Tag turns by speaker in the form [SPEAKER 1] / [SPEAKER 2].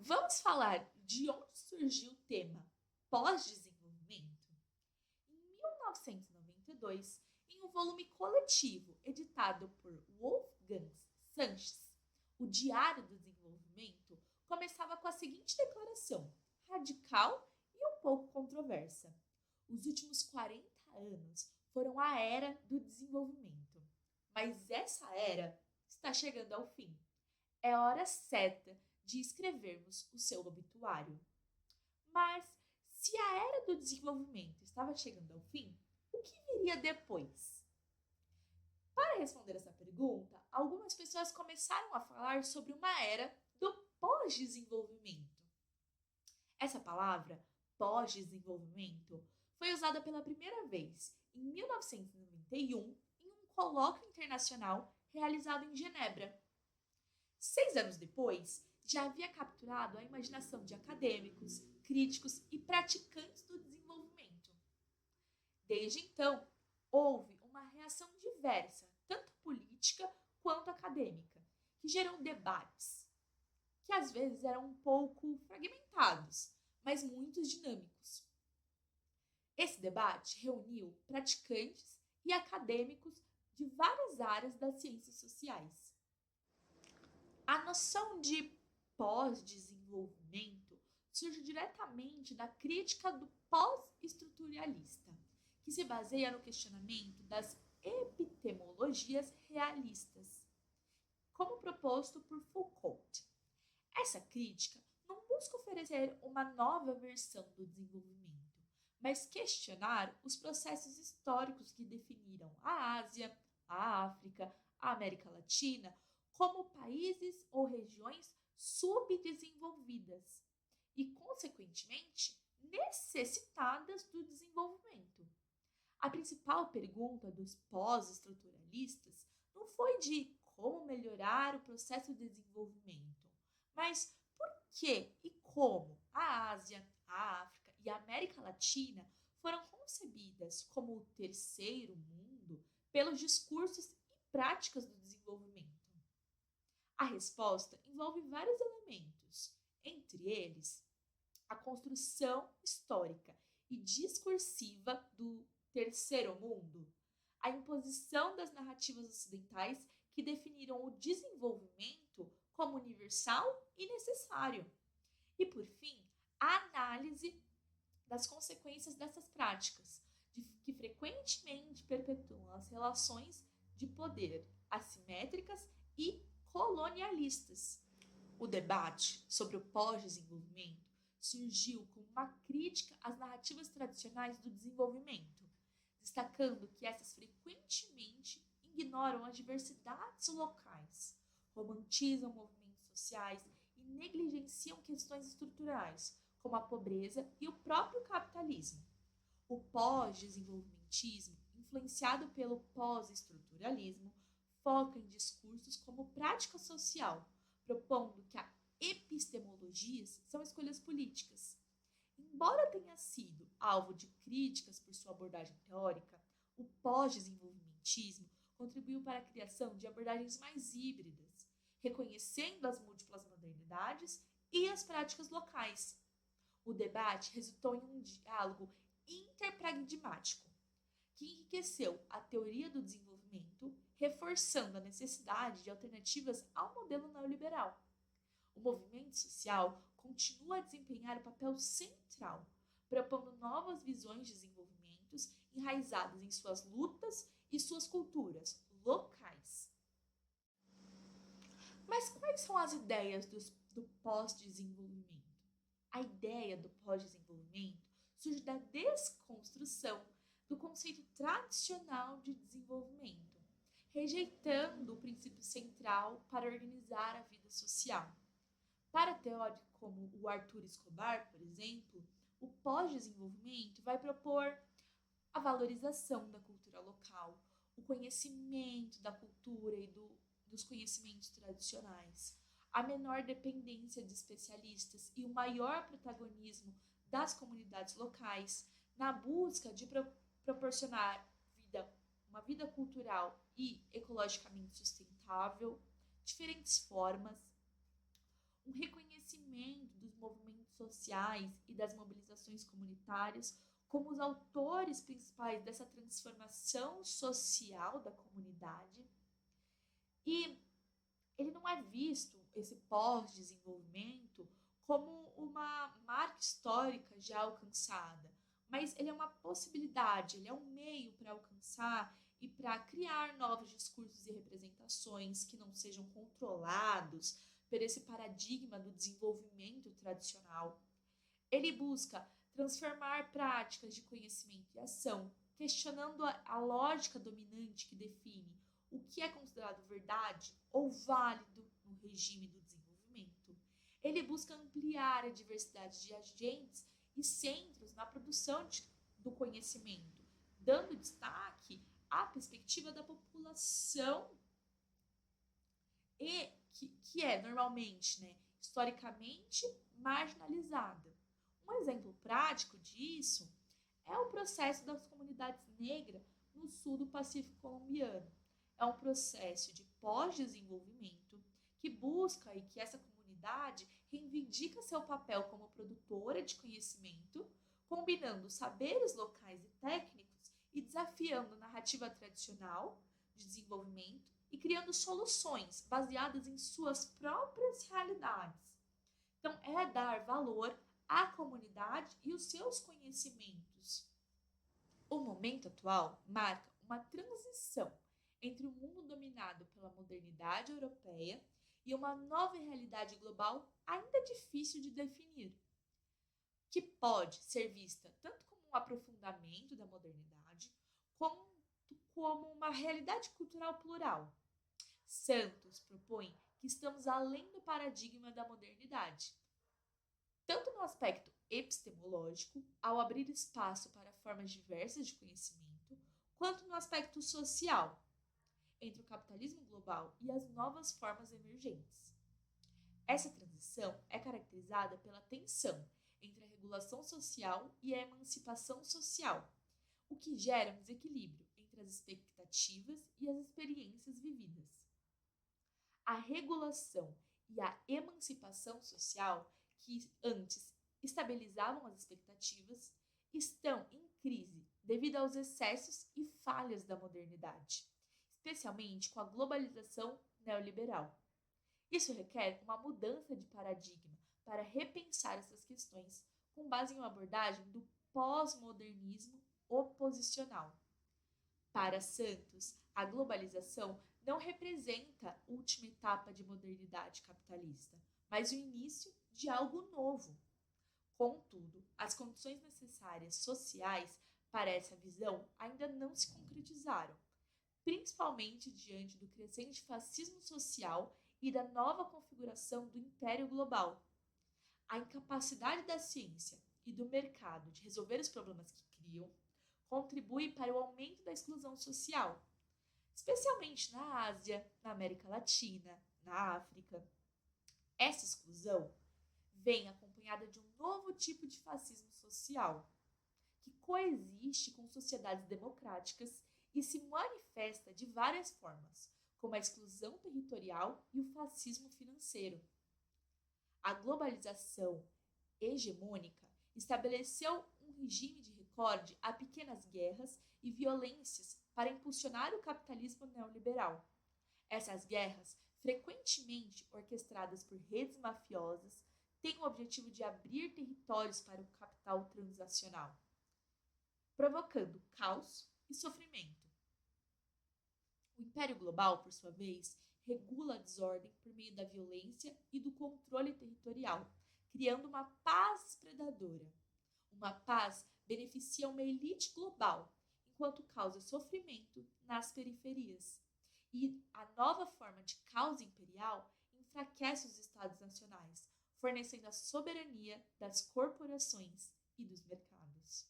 [SPEAKER 1] Vamos falar de onde surgiu o tema pós-desenvolvimento? Em 1992, em um volume coletivo editado por Wolfgang Sanches, o Diário do Desenvolvimento começava com a seguinte declaração, radical e um pouco controversa. Os últimos 40 anos foram a era do desenvolvimento, mas essa era está chegando ao fim. É hora certa de escrevermos o seu obituário. Mas, se a era do desenvolvimento estava chegando ao fim, o que viria depois? Para responder essa pergunta, algumas pessoas começaram a falar sobre uma era do pós-desenvolvimento. Essa palavra, pós-desenvolvimento, foi usada pela primeira vez em 1991 em um colóquio internacional realizado em Genebra. 6 anos depois, já havia capturado a imaginação de acadêmicos, críticos e praticantes do desenvolvimento. Desde então, houve uma reação diversa, tanto política quanto acadêmica, que gerou debates, que às vezes eram um pouco fragmentados, mas muito dinâmicos. Esse debate reuniu praticantes e acadêmicos de várias áreas das ciências sociais. A noção de pós-desenvolvimento surge diretamente da crítica do pós-estruturalista, que se baseia no questionamento das epistemologias realistas, como proposto por Foucault. Essa crítica não busca oferecer uma nova versão do desenvolvimento, mas questionar os processos históricos que definiram a Ásia, a África, a América Latina como países ou regiões subdesenvolvidas e, consequentemente, necessitadas do desenvolvimento. A principal pergunta dos pós-estruturalistas não foi de como melhorar o processo de desenvolvimento, mas por que e como a Ásia, a África e a América Latina foram concebidas como o terceiro mundo pelos discursos e práticas do desenvolvimento. A resposta envolve vários elementos, entre eles a construção histórica e discursiva do terceiro mundo, a imposição das narrativas ocidentais que definiram o desenvolvimento como universal e necessário, e, por fim, a análise das consequências dessas práticas, que frequentemente perpetuam as relações de poder assimétricas e colonialistas. O debate sobre o pós-desenvolvimento surgiu como uma crítica às narrativas tradicionais do desenvolvimento, destacando que essas frequentemente ignoram as diversidades locais, romantizam movimentos sociais e negligenciam questões estruturais, como a pobreza e o próprio capitalismo. O pós-desenvolvimentismo, influenciado pelo pós-estruturalismo, foca em discursos como prática social, propondo que a epistemologias são escolhas políticas. Embora tenha sido alvo de críticas por sua abordagem teórica, o pós-desenvolvimentismo contribuiu para a criação de abordagens mais híbridas, reconhecendo as múltiplas modernidades e as práticas locais. O debate resultou em um diálogo interpragmático, que enriqueceu a teoria do desenvolvimento, reforçando a necessidade de alternativas ao modelo neoliberal. O movimento social continua a desempenhar um papel central, propondo novas visões de desenvolvimentos enraizadas em suas lutas e suas culturas locais. Mas quais são as ideias do pós-desenvolvimento? A ideia do pós-desenvolvimento surge da desconstrução do conceito tradicional de desenvolvimento, rejeitando o princípio central para organizar a vida social. Para teóricos como o Arthur Escobar, por exemplo, o pós-desenvolvimento vai propor a valorização da cultura local, o conhecimento da cultura e dos conhecimentos tradicionais, a menor dependência de especialistas e o maior protagonismo das comunidades locais na busca de proporcionar uma vida cultural e ecologicamente sustentável, diferentes formas, um reconhecimento movimentos sociais e das mobilizações comunitárias como os autores principais dessa transformação social da comunidade. E ele não é visto, esse pós-desenvolvimento, como uma marca histórica já alcançada, mas ele é uma possibilidade, ele é um meio para alcançar e para criar novos discursos e representações que não sejam controlados por esse paradigma do desenvolvimento tradicional. Ele busca transformar práticas de conhecimento e ação, questionando a lógica dominante que define o que é considerado verdade ou válido no regime do desenvolvimento. Ele busca ampliar a diversidade de agentes e centros na produção do conhecimento, dando destaque à perspectiva da população e que é normalmente, historicamente marginalizada. Um exemplo prático disso é o processo das comunidades negras no sul do Pacífico colombiano. É um processo de pós-desenvolvimento que busca e que essa comunidade reivindica seu papel como produtora de conhecimento, combinando saberes locais e técnicos e desafiando a narrativa tradicional de desenvolvimento e criando soluções baseadas em suas próprias realidades. Então, é dar valor à comunidade e os seus conhecimentos. O momento atual marca uma transição entre um mundo dominado pela modernidade europeia e uma nova realidade global ainda difícil de definir, que pode ser vista tanto como um aprofundamento da modernidade, como uma realidade cultural plural. Santos propõe que estamos além do paradigma da modernidade, tanto no aspecto epistemológico, ao abrir espaço para formas diversas de conhecimento, quanto no aspecto social, entre o capitalismo global e as novas formas emergentes. Essa transição é caracterizada pela tensão entre a regulação social e a emancipação social, o que gera um desequilíbrio entre as expectativas e as experiências vividas. A regulação e a emancipação social, que antes estabilizavam as expectativas, estão em crise devido aos excessos e falhas da modernidade, especialmente com a globalização neoliberal. Isso requer uma mudança de paradigma para repensar essas questões com base em uma abordagem do pós-modernismo oposicional. Para Santos, a globalização não representa a última etapa de modernidade capitalista, mas o início de algo novo. Contudo, as condições necessárias sociais para essa visão ainda não se concretizaram, principalmente diante do crescente fascismo social e da nova configuração do império global. A incapacidade da ciência e do mercado de resolver os problemas que criam contribui para o aumento da exclusão social, especialmente na Ásia, na América Latina, na África. Essa exclusão vem acompanhada de um novo tipo de fascismo social, que coexiste com sociedades democráticas e se manifesta de várias formas, como a exclusão territorial e o fascismo financeiro. A globalização hegemônica estabeleceu um regime de recorde a pequenas guerras e violências para impulsionar o capitalismo neoliberal. Essas guerras, frequentemente orquestradas por redes mafiosas, têm o objetivo de abrir territórios para o capital transacional, provocando caos e sofrimento. O Império Global, por sua vez, regula a desordem por meio da violência e do controle territorial, criando uma paz predadora. Uma paz beneficia uma elite global, enquanto causa sofrimento nas periferias. E a nova forma de caos imperial enfraquece os estados nacionais, fornecendo a soberania das corporações e dos mercados.